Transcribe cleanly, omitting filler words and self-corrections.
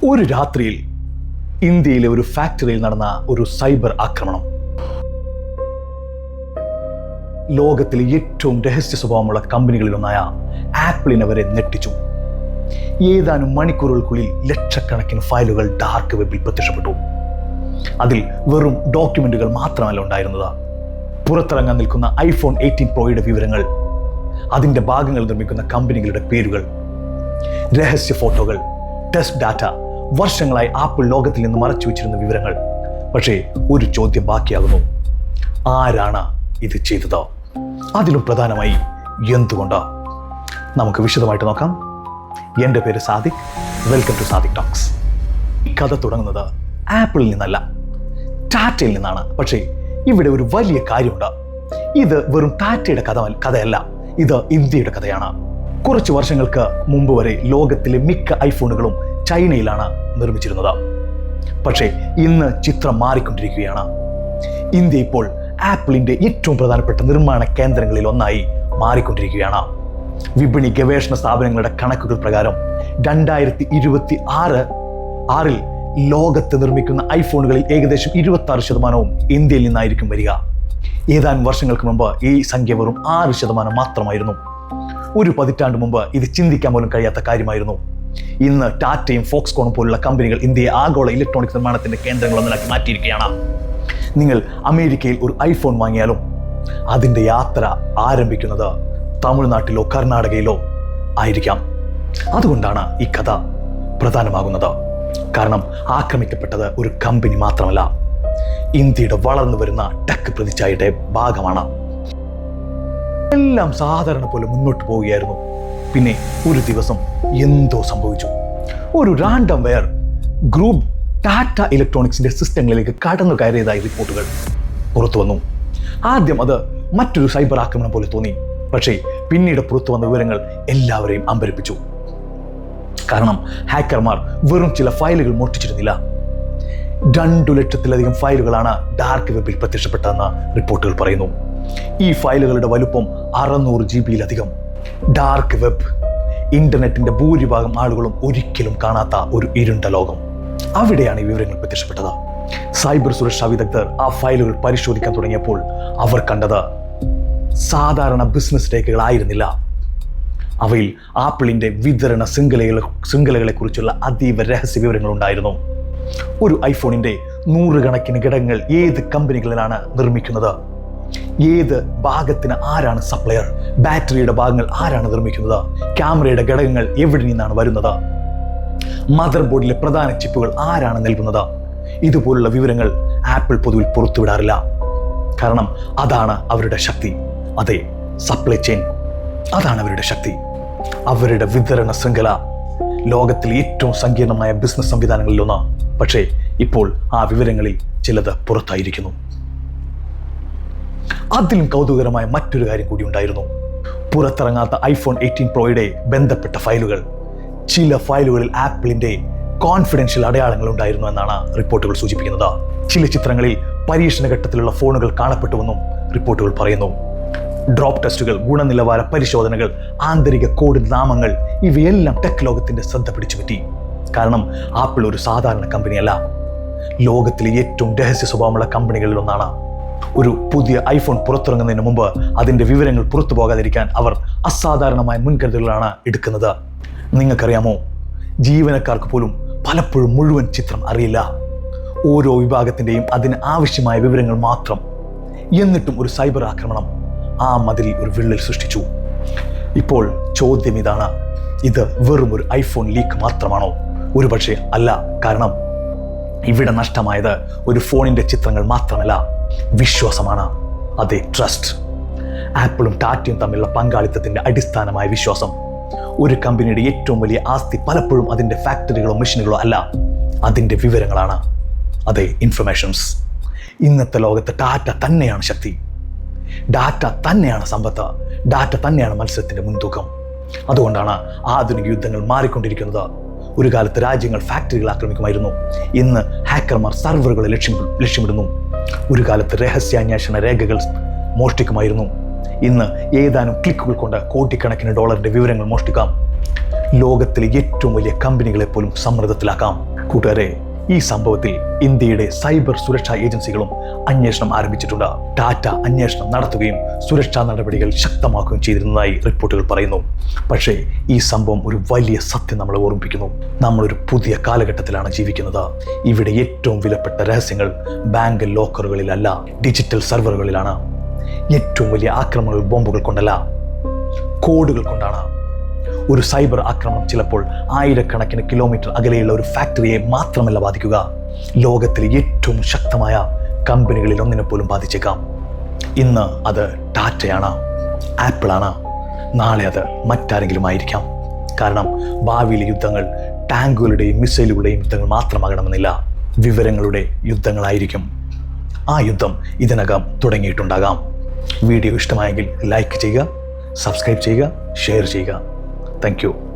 ഒരു രാത്രിയിൽ ഇന്ത്യയിലെ ഒരു ഫാക്ടറിയിൽ നടന്ന ഒരു സൈബർ ആക്രമണം ലോകത്തിലെ ഏറ്റവും രഹസ്യ സ്വഭാവമുള്ള കമ്പനികളിലൊന്നായ ആപ്പിളിനെ വരെ ഞെട്ടിച്ചു. ഏതാനും മണിക്കൂറുകൾക്കുള്ളിൽ ലക്ഷക്കണക്കിന് ഫയലുകൾ ഡാർക്ക് വെബിൽ പ്രത്യക്ഷപ്പെട്ടു. അതിൽ വെറും ഡോക്യുമെന്റുകൾ മാത്രമല്ല ഉണ്ടായിരുന്നത്, പുറത്തിറങ്ങാൻ നിൽക്കുന്ന ഐഫോൺ 18 പ്രോയുടെ വിവരങ്ങൾ, അതിൻ്റെ ഭാഗങ്ങൾ നിർമ്മിക്കുന്ന കമ്പനികളുടെ പേരുകൾ, രഹസ്യ ഫോട്ടോകൾ, ടെസ്റ്റ് ഡാറ്റ, വർഷങ്ങളായി ആപ്പിൾ ലോകത്തിൽ നിന്ന് മറച്ചു വെച്ചിരുന്ന വിവരങ്ങൾ. പക്ഷേ ഒരു ചോദ്യം ബാക്കിയാകുന്നു: ആരാണ് ഇത് ചെയ്തത്? അതിലും പ്രധാനമായി എന്തുകൊണ്ട്? നമുക്ക് വിശദമായിട്ട് നോക്കാം. എൻ്റെ പേര് Sadiq. Welcome to Sadiq talks. ഈ കഥ തുടങ്ങുന്നത് ആപ്പിളിൽ നിന്നല്ല, ടാറ്റയിൽ നിന്നാണ്. പക്ഷേ ഇവിടെ ഒരു വലിയ കാര്യമുണ്ട്. ഇത് വെറും ടാറ്റയുടെ കഥയല്ല, ഇത് ഇന്ത്യയുടെ കഥയാണ്. കുറച്ച് വർഷങ്ങൾക്ക് മുമ്പ് വരെ ലോകത്തിലെ മിക്ക ഐഫോണുകളും ചൈനയിലാണ് നിർമ്മിച്ചിരുന്നത്. പക്ഷേ ഇന്ന് ചിത്രം മാറിക്കൊണ്ടിരിക്കുകയാണ്. ഇന്ത്യ ഇപ്പോൾ ആപ്പിളിന്റെ ഏറ്റവും പ്രധാനപ്പെട്ട നിർമ്മാണ കേന്ദ്രങ്ങളിൽ ഒന്നായി മാറിക്കൊണ്ടിരിക്കുകയാണ്. വിപണി ഗവേഷണ സ്ഥാപനങ്ങളുടെ കണക്കുകൾ പ്രകാരം 2026 ലോകത്ത് നിർമ്മിക്കുന്ന ഐഫോണുകളിൽ ഏകദേശം 26% ഇന്ത്യയിൽ നിന്നായിരിക്കും വരിക. ഏതാനും വർഷങ്ങൾക്ക് മുമ്പ് ഈ സംഖ്യ വെറും 6% മാത്രമായിരുന്നു. ഒരു പതിറ്റാണ്ട് മുമ്പ് ഇത് ചിന്തിക്കാൻ പോലും കഴിയാത്ത കാര്യമായിരുന്നു. ഇന്ന് ടാറ്റയും ഫോക്സ്കോണും പോലുള്ള കമ്പനികൾ ഇന്ത്യയെ ആഗോള ഇലക്ട്രോണിക്സ് നിർമ്മാണത്തിന്റെ കേന്ദ്രങ്ങളൊന്നിലാക്കി മാറ്റിയിരിക്കുകയാണ്. നിങ്ങൾ അമേരിക്കയിൽ ഒരു ഐഫോൺ വാങ്ങിയാലും അതിൻ്റെ യാത്ര ആരംഭിക്കുന്നത് തമിഴ്നാട്ടിലോ കർണാടകയിലോ ആയിരിക്കാം. അതുകൊണ്ടാണ് ഈ കഥ പ്രധാനമാകുന്നത്. കാരണം ആക്രമിക്കപ്പെട്ടത് ഒരു കമ്പനി മാത്രമല്ല, ഇന്ത്യയുടെ വളർന്നു വരുന്ന ടെക് പ്രതിച്ഛായയുടെ ഭാഗമാണ്. എല്ലാം സാധാരണ പോലെ മുന്നോട്ട് പോവുകയായിരുന്നു. പിന്നെ ഒരു ദിവസം എന്തോ സംഭവിച്ചു. ഒരു റാൻഡം വെയർ ഗ്രൂപ്പ് ടാറ്റ ഇലക്ട്രോണിക്സിന്റെ സിസ്റ്റങ്ങളിലേക്ക് കടന്നു കയറിയതായി റിപ്പോർട്ടുകൾ പുറത്തു വന്നു. ആദ്യം അത് മറ്റൊരു സൈബർ ആക്രമണം പോലെ തോന്നി. പക്ഷേ പിന്നീട് പുറത്തു വന്ന വിവരങ്ങൾ എല്ലാവരെയും അമ്പരപ്പിച്ചു. കാരണം ഹാക്കർമാർ വെറും ചില ഫയലുകൾ മോഷ്ടിച്ചിരുന്നില്ല, 2 ലക്ഷത്തിലധികം ഫയലുകളാണ് ഡാർക്ക് വെബിൽ പ്രത്യക്ഷപ്പെട്ടതെന്ന് റിപ്പോർട്ടുകൾ പറയുന്നു. ഈ ഫയലുകളുടെ വലുപ്പം 600 GB-യിലധികം. ഡാർക്ക് വെബ്, ഇന്റർനെറ്റിന്റെ ഭൂരിഭാഗം ആളുകളും ഒരിക്കലും കാണാത്ത ഒരു ഇരുണ്ട ലോകം. അവിടെയാണ് ഈ വിവരങ്ങൾ പ്രത്യക്ഷപ്പെട്ടത്. സൈബർ സുരക്ഷാ വിദഗ്ധർ ആ ഫയലുകൾ പരിശോധിക്കാൻ തുടങ്ങിയപ്പോൾ അവർ കണ്ടത് സാധാരണ ബിസിനസ് രേഖകളായിരുന്നില്ല. അവയിൽ ആപ്പിളിന്റെ വിതരണ ശൃംഖലകളെ കുറിച്ചുള്ള അതീവ രഹസ്യ വിവരങ്ങൾ ഉണ്ടായിരുന്നു. ഒരു ഐഫോണിന്റെ 100 കണക്കിന് ഘടകങ്ങൾ ഏത് കമ്പനികളിലാണ് നിർമ്മിക്കുന്നത്, ഏത് ഭാഗത്തിന് ആരാണ് സപ്ലയർ, ബാറ്ററിയുടെ ഭാഗങ്ങൾ ആരാണ് നിർമ്മിക്കുന്നത്, ക്യാമറയുടെ ഘടകങ്ങൾ എവിടെ നിന്നാണ് വരുന്നത്, മദർ ബോർഡിലെ പ്രധാന ചിപ്പുകൾ ആരാണ് നൽകുന്നത്, ഇതുപോലുള്ള വിവരങ്ങൾ ആപ്പിൾ പൊതുവിൽ പുറത്തുവിടാറില്ല. കാരണം അതാണ് അവരുടെ ശക്തി. അതെ, സപ്ലൈ ചെയിൻ, അതാണ് അവരുടെ ശക്തി. അവരുടെ വിതരണ ശൃംഖല ലോകത്തിലെ ഏറ്റവും സങ്കീർണമായ ബിസിനസ് സംവിധാനങ്ങളിലൊന്ന്. പക്ഷേ ഇപ്പോൾ ആ വിവരങ്ങളിൽ ചിലത് പുറത്തായിരിക്കുന്നു. അതിലും കൗതുകകരമായ മറ്റൊരു കാര്യം കൂടി ഉണ്ടായിരുന്നു. പുറത്തിറങ്ങാത്ത ഐഫോൺ 18 പ്രോയുടെ ബന്ധപ്പെട്ട ഫയലുകൾ. ചില ഫയലുകളിൽ ആപ്പിളിന്റെ കോൺഫിഡൻഷ്യൽ അടയാളങ്ങൾ ഉണ്ടായിരുന്നു എന്നാണ് റിപ്പോർട്ടുകൾ സൂചിപ്പിക്കുന്നത്. ചില ചിത്രങ്ങളിൽ പരീക്ഷണ ഘട്ടത്തിലുള്ള ഫോണുകൾ കാണപ്പെട്ടുവെന്നും റിപ്പോർട്ടുകൾ പറയുന്നു. ഡ്രോപ്പ് ടെസ്റ്റുകൾ, ഗുണനിലവാര പരിശോധനകൾ, ആന്തരിക കോഡ് നാമങ്ങൾ, ഇവയെല്ലാം ടെക് ലോകത്തിന്റെ ശ്രദ്ധ പിടിച്ചുപറ്റി. കാരണം ആപ്പിൾ ഒരു സാധാരണ കമ്പനിയല്ല, ലോകത്തിലെ ഏറ്റവും രഹസ്യ സ്വഭാവമുള്ള കമ്പനികളിൽ ഒന്നാണ്. ഒരു പുതിയ ഐഫോൺ പുറത്തിറങ്ങുന്നതിന് മുമ്പ് അതിൻ്റെ വിവരങ്ങൾ പുറത്തു പോകാതിരിക്കാൻ അവർ അസാധാരണമായ മുൻകരുതലുകളാണ് എടുക്കുന്നത്. നിങ്ങൾക്കറിയാമോ, ജീവനക്കാർക്ക് പോലും പലപ്പോഴും മുഴുവൻ ചിത്രം അറിയില്ല. ഓരോ വിഭാഗത്തിൻ്റെയും അതിന് ആവശ്യമായ വിവരങ്ങൾ മാത്രം. എന്നിട്ടും ഒരു സൈബർ ആക്രമണം ആ മതിലിൽ ഒരു വിള്ളൽ സൃഷ്ടിച്ചു. ഇപ്പോൾ ചോദ്യം ഇതാണ്: ഇത് വെറും ഒരു ഐഫോൺ ലീക്ക് മാത്രമാണോ? ഒരുപക്ഷെ അല്ല. കാരണം ഇവിടെ നഷ്ടമായത് ഒരു ഫോണിൻ്റെ ചിത്രങ്ങൾ മാത്രമല്ല, വിശ്വാസമാണ്. അതെ, ട്രസ്റ്റ്. ആപ്പിളും ടാറ്റയും തമ്മിലുള്ള പങ്കാളിത്തത്തിന്റെ അടിസ്ഥാനമായ വിശ്വാസം. ഒരു കമ്പനിയുടെ ഏറ്റവും വലിയ ആസ്തി പലപ്പോഴും അതിൻ്റെ ഫാക്ടറികളോ മെഷീനുകളോ അല്ല, അതിൻ്റെ വിവരങ്ങളാണ്. അതെ, ഇൻഫർമേഷൻസ്. ഇന്നത്തെ ലോകത്ത് ടാറ്റ തന്നെയാണ് ശക്തി, ഡാറ്റ തന്നെയാണ് സമ്പത്ത്, ഡാറ്റ തന്നെയാണ് മത്സരത്തിന്റെ മുൻതൂക്കം. അതുകൊണ്ടാണ് ആധുനിക യുദ്ധങ്ങൾ മാറിക്കൊണ്ടിരിക്കുന്നത്. ഒരു കാലത്ത് രാജ്യങ്ങൾ ഫാക്ടറികൾ ആക്രമിക്കുമായിരുന്നു. ഇന്ന് ഹാക്കർമാർ സർവറുകളെ ലക്ഷ്യമിടുന്നു. ഒരു കാലത്ത് രഹസ്യാന്വേഷണ രേഖകൾ മോഷ്ടിക്കുമായിരുന്നു. ഇന്ന് ഏതാനും ക്ലിക്കുകൾ കൊണ്ട് കോടിക്കണക്കിന് ഡോളറിന്റെ വിവരങ്ങൾ മോഷ്ടിക്കാം. ലോകത്തിലെ ഏറ്റവും വലിയ കമ്പനികളെ പോലും സമ്മർദ്ദത്തിലാക്കാം. കൂട്ടുകാരെ, ഈ സംഭവത്തിൽ ഇന്ത്യയുടെ സൈബർ സുരക്ഷാ ഏജൻസികളും അന്വേഷണം ആരംഭിച്ചിട്ടുണ്ട്. ടാറ്റ അന്വേഷണം നടത്തുകയും സുരക്ഷാ നടപടികൾ ശക്തമാക്കുകയും ചെയ്തിരുന്നതായി റിപ്പോർട്ടുകൾ പറയുന്നു. പക്ഷേ ഈ സംഭവം ഒരു വലിയ സത്യം നമ്മളെ ഓർമ്മിപ്പിക്കുന്നു. നമ്മളൊരു പുതിയ കാലഘട്ടത്തിലാണ് ജീവിക്കുന്നത്. ഇവിടെ ഏറ്റവും വിലപ്പെട്ട രഹസ്യങ്ങൾ ബാങ്ക് ലോക്കറുകളിലല്ല, ഡിജിറ്റൽ സെർവറുകളിലാണ്. ഏറ്റവും വലിയ ആക്രമണങ്ങൾ ബോംബുകൾ കൊണ്ടല്ല, കോഡുകൾ കൊണ്ടാണ്. ഒരു സൈബർ ആക്രമണം ചിലപ്പോൾ ആയിരക്കണക്കിന് കിലോമീറ്റർ അകലെയുള്ള ഒരു ഫാക്ടറിയെ മാത്രമല്ല ബാധിക്കുക, ലോകത്തിലെ ഏറ്റവും ശക്തമായ കമ്പനികളിൽ ഒന്നിനെ പോലും ബാധിച്ചേക്കാം. ഇന്ന് അത് ടാറ്റയാണ്, ആപ്പിളാണ്, നാളെ അത് മറ്റാരെങ്കിലും ആയിരിക്കാം. കാരണം ഭാവിയിലെ യുദ്ധങ്ങൾ ടാങ്കുകളുടെയും മിസൈലുകളുടെയും യുദ്ധങ്ങൾ മാത്രമാകണമെന്നില്ല, വിവരങ്ങളുടെ യുദ്ധങ്ങളായിരിക്കും. ആ യുദ്ധം ഇതിനകം തുടങ്ങിയിട്ടുണ്ടാകാം. വീഡിയോ ഇഷ്ടമായെങ്കിൽ ലൈക്ക് ചെയ്യുക, സബ്സ്ക്രൈബ് ചെയ്യുക, ഷെയർ ചെയ്യുക. Thank you.